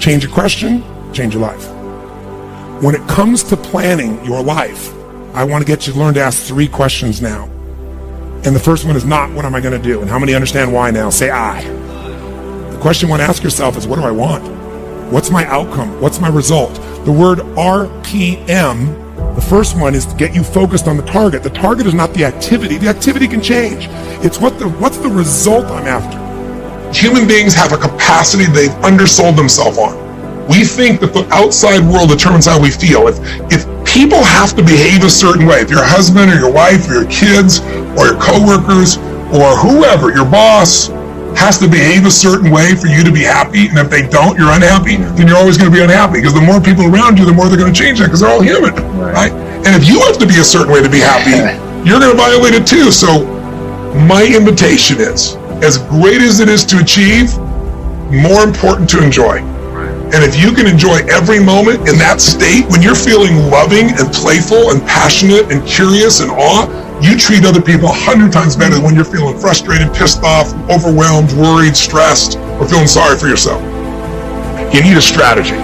Change a question, change your life. When it comes to planning your life, I want to get you to learn to ask 3 questions now. And the first one is not, what am I going to do? And how many understand why now? Say I. The question you want to ask yourself is, what do I want? What's my outcome? What's my result? The word RPM, the first one, is to get you focused on the target. The target is not the activity. The activity can change. It's what's the result I'm after. Human beings have a capacity they've undersold themselves on. We think that the outside world determines how we feel. If people have to behave a certain way, if your husband or your wife or your kids or your coworkers or whoever, your boss, has to behave a certain way for you to be happy, and if they don't, you're unhappy, then you're always going to be unhappy, because the more people around you, the more they're going to change that, because they're all human, right? And if you have to be a certain way to be happy, you're going to violate it too. So my invitation is, as great as it is to achieve, more important to enjoy. And if you can enjoy every moment in that state, when you're feeling loving and playful and passionate and curious and awe, you treat other people 100 times better than when you're feeling frustrated, pissed off, overwhelmed, worried, stressed, or feeling sorry for yourself. You need a strategy.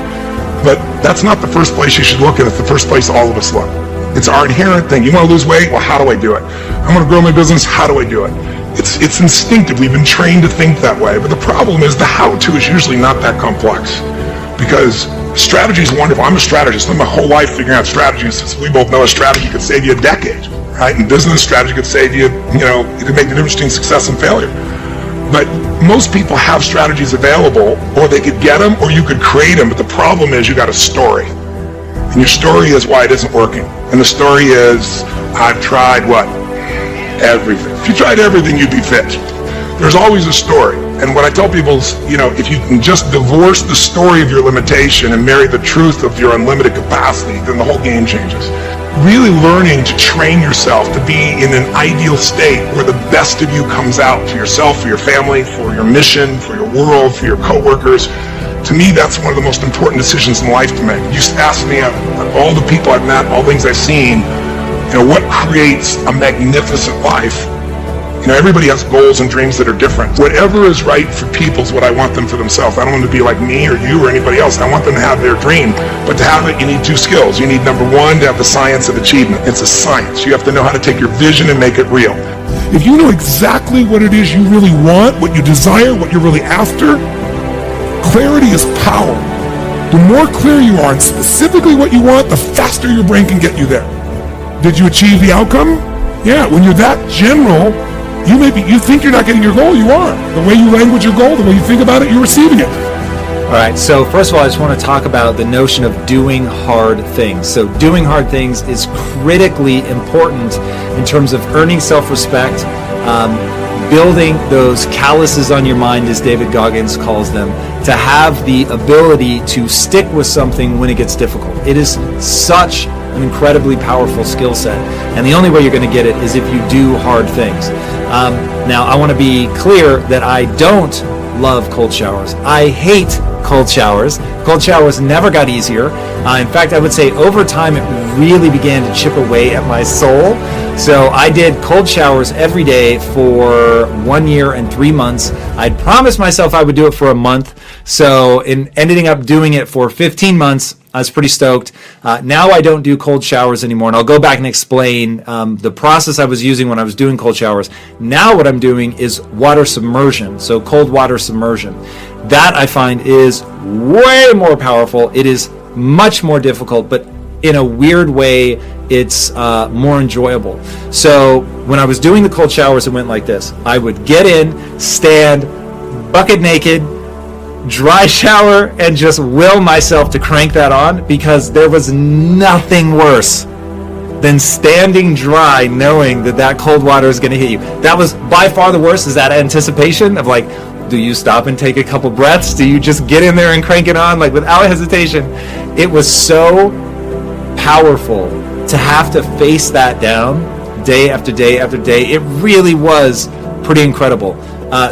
But that's not the first place you should look at. It's the first place all of us look. It's our inherent thing. You want to lose weight? Well, how do I do it? I want to grow my business? How do I do it? It's instinctive. We've been trained to think that way. But the problem is the how-to is usually not that complex. Because strategy is wonderful. I'm a strategist. I spent my whole life figuring out strategies. We both know a strategy could save you a decade, right? In business, strategy could save you, it could make the difference between success and failure. But most people have strategies available, or they could get them, or you could create them. But the problem is you got a story. And your story is why it isn't working. And the story is, I've tried what? Everything. If you tried everything, you'd be fit. There's always a story. And what I tell people is, if you can just divorce the story of your limitation and marry the truth of your unlimited capacity, then the whole game changes. Really learning to train yourself to be in an ideal state where the best of you comes out for yourself, for your family, for your mission, for your world, for your coworkers. To me, that's one of the most important decisions in life to make. You ask me, all the people I've met, all the things I've seen, what creates a magnificent life? Everybody has goals and dreams that are different. Whatever is right for people is what I want them for themselves. I don't want them to be like me or you or anybody else. I want them to have their dream. But to have it, you need 2 skills. You need, number 1, to have the science of achievement. It's a science. You have to know how to take your vision and make it real. If you know exactly what it is you really want, what you desire, what you're really after, clarity is power. The more clear you are on specifically what you want, the faster your brain can get you there. Did you achieve the outcome? Yeah, when you're that general, you think you're not getting your goal, you are. The way you language your goal, the way you think about it, you're receiving it. All right, so first of all, I just want to talk about the notion of doing hard things. So doing hard things is critically important in terms of earning self-respect, building those calluses on your mind, as David Goggins calls them, to have the ability to stick with something when it gets difficult. It is such an incredibly powerful skill set, and the only way you're going to get it is if you do hard things. Now, I want to be clear that I don't love cold showers. I hate cold showers. Cold showers never got easier. In fact, I would say over time it really began to chip away at my soul. So I did cold showers every day for 1 year and 3 months. I'd promised myself I would do it for a month. So in ending up doing it for 15 months, I was pretty stoked. Now I don't do cold showers anymore, and I'll go back and explain the process I was using when I was doing cold showers. Now what I'm doing is water submersion, so cold water submersion. That I find is way more powerful. It is much more difficult, but in a weird way, it's more enjoyable. So when I was doing the cold showers, it went like this. I would get in, stand, bucket naked, dry shower, and just will myself to crank that on, because there was nothing worse than standing dry knowing that cold water is going to hit you. That was by far the worst, is that anticipation of like, do you stop and take a couple breaths? Do you just get in there and crank it on like without hesitation? It was so powerful to have to face that down day after day after day. It really was pretty incredible.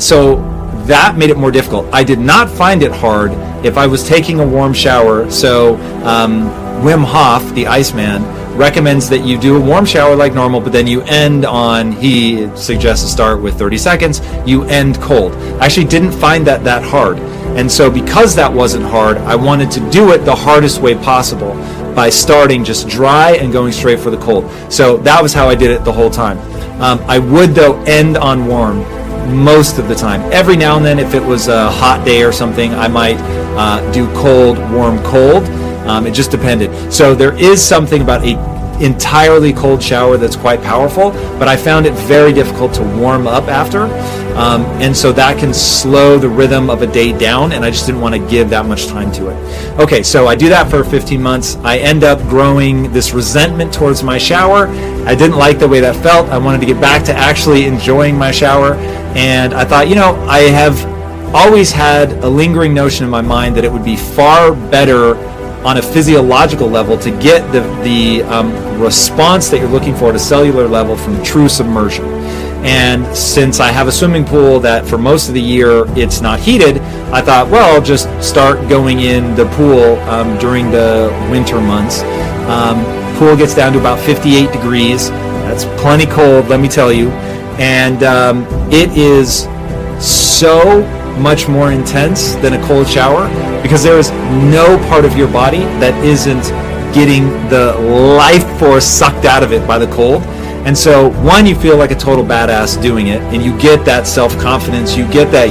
So that made it more difficult. I did not find it hard if I was taking a warm shower. So Wim Hof, the Iceman, recommends that you do a warm shower like normal, but then you end on, he suggests to start with 30 seconds, you end cold. I actually didn't find that hard. And so because that wasn't hard, I wanted to do it the hardest way possible by starting just dry and going straight for the cold. So that was how I did it the whole time. I would, though, end on warm most of the time. Every now and then, if it was a hot day or something, I might do cold, warm, cold. It just depended. So there is something about a entirely cold shower that's quite powerful, but I found it very difficult to warm up after. And so that can slow the rhythm of a day down, and I just didn't want to give that much time to it. Okay, so I do that for 15 months. I end up growing this resentment towards my shower. I didn't like the way that felt. I wanted to get back to actually enjoying my shower. And I thought, I have always had a lingering notion in my mind that it would be far better on a physiological level to get the response that you're looking for at a cellular level from true submersion. And since I have a swimming pool that for most of the year it's not heated, I thought, well, I'll just start going in the pool during the winter months. Pool gets down to about 58 degrees. That's plenty cold, let me tell you. And it is so much more intense than a cold shower because there is no part of your body that isn't getting the life force sucked out of it by the cold. And so, one, you feel like a total badass doing it, and you get that self-confidence, you get that,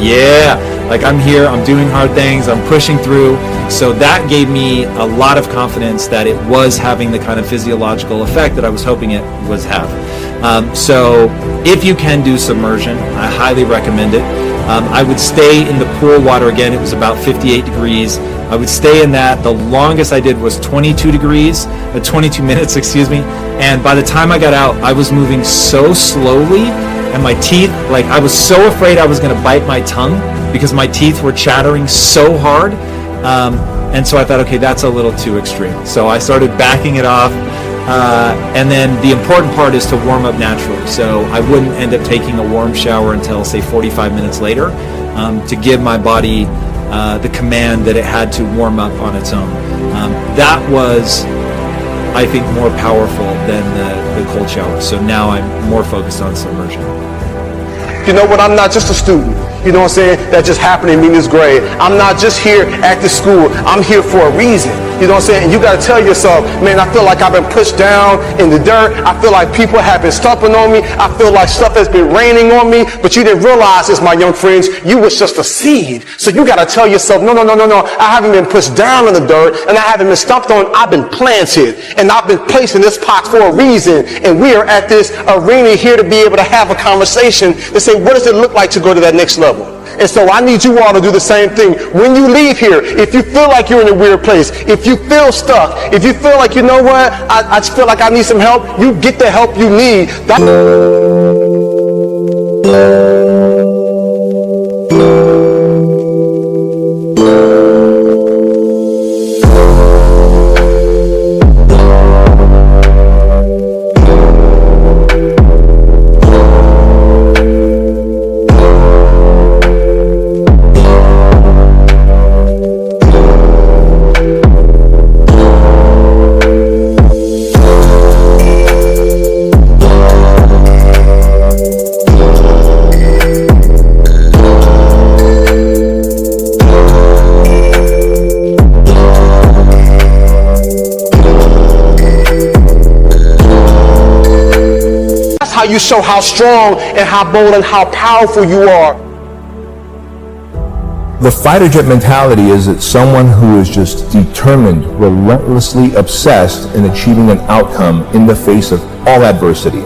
like I'm here, I'm doing hard things, I'm pushing through. So that gave me a lot of confidence that it was having the kind of physiological effect that I was hoping it was have. So if you can do submersion, I highly recommend it. I would stay in the pool water again. It was about 58 degrees. I would stay in that. The longest I did was 22 minutes, excuse me. And by the time I got out, I was moving so slowly, and my teeth, I was so afraid I was going to bite my tongue because my teeth were chattering so hard. And so I thought, okay, that's a little too extreme. So I started backing it off. And then the important part is to warm up naturally. So I wouldn't end up taking a warm shower until, say, 45 minutes later to give my body the command that it had to warm up on its own. That was, I think, more powerful than the cold shower. So now I'm more focused on submersion. You know what? I'm not just a student. You know what I'm saying? That just happened to me in this grade. I'm not just here at the school. I'm here for a reason. You know what I'm saying? And you got to tell yourself, man, I feel like I've been pushed down in the dirt. I feel like people have been stomping on me. I feel like stuff has been raining on me. But you didn't realize this, my young friends. You was just a seed. So you got to tell yourself, no. I haven't been pushed down in the dirt, and I haven't been stomped on. I've been planted, and I've been placed in this pot for a reason. And we are at this arena here to be able to have a conversation to say, what does it look like to go to that next level? And so I need you all to do the same thing. When you leave here, if you feel like you're in a weird place, if you feel stuck, if you feel like, you know what, I just feel like I need some help, you get the help you need. You show how strong and how bold and how powerful you are. The fighter jet mentality is that someone who is just determined, relentlessly obsessed in achieving an outcome in the face of all adversity.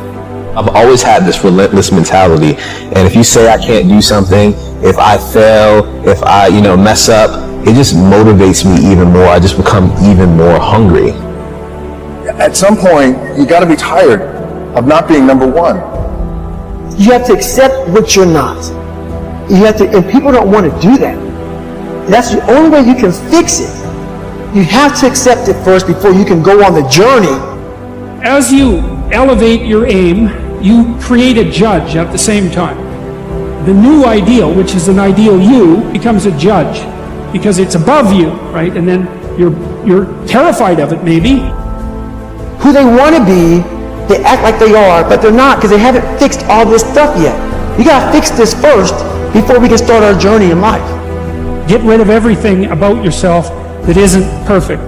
I've always had this relentless mentality, and if you say I can't do something, if I fail, if I mess up, it just motivates me even more. I just become even more hungry. At some point, you got to be tired of not being number one. You have to accept what you're not. You have to, and people don't want to do that. That's the only way you can fix it. You have to accept it first before you can go on the journey. As you elevate your aim, you create a judge at the same time. The new ideal, which is an ideal you, becomes a judge because it's above you, right? And then you're terrified of it, maybe. Who they want to be, they act like they are, but they're not because they haven't fixed all this stuff yet. You got to fix this first before we can start our journey in life. Get rid of everything about yourself that isn't perfect.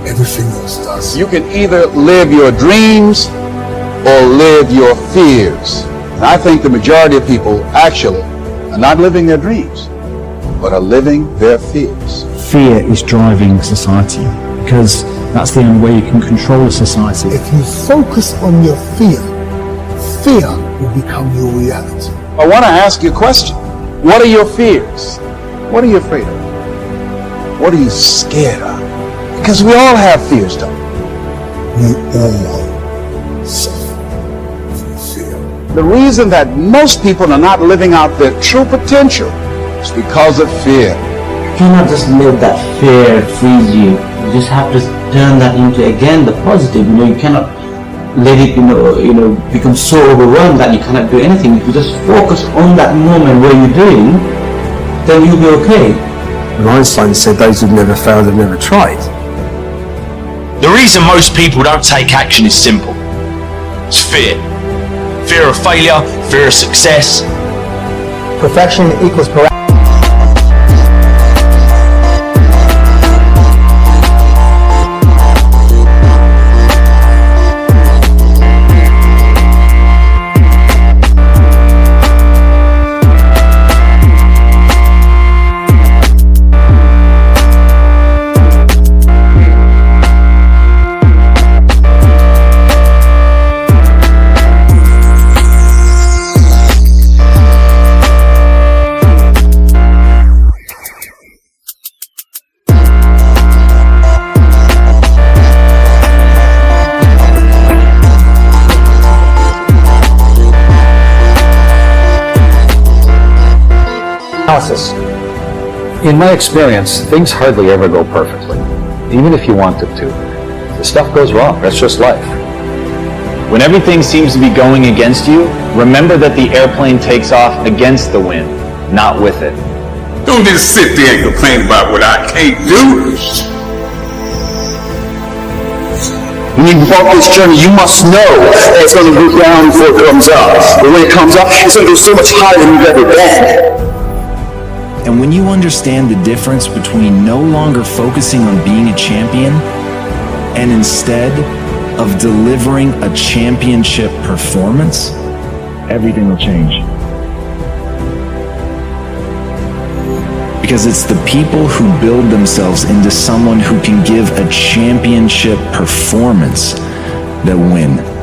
Everything else does. You can either live your dreams or live your fears. And I think the majority of people actually are not living their dreams, but are living their fears. Fear is driving society because that's the only way you can control a society. If you focus on your fear, fear will become your reality. I want to ask you a question. What are your fears? What are you afraid of? What are you scared of? Because we all have fears, don't we? We all suffer from fear. The reason that most people are not living out their true potential is because of fear. You cannot just let that fear freeze you. You just have to turn that into, again, the positive. You cannot let it, become so overwhelmed that you cannot do anything. If you just focus on that moment where you're doing, then you'll be okay. And Einstein said those who've never failed have never tried. The reason most people don't take action is simple. It's fear. Fear of failure, fear of success. Perfection equals paralysis. In my experience, things hardly ever go perfectly, even if you want it to. The stuff goes wrong, that's just life. When everything seems to be going against you, remember that the airplane takes off against the wind, not with it. Don't just sit there and complain about what I can't do. When you walk this journey, you must know that it's going to go down before it comes up. But when it comes up, it's going to go so much higher than you've ever been. And when you understand the difference between no longer focusing on being a champion and instead of delivering a championship performance, Everything will change. because it's the people who build themselves into someone who can give a championship performance that win.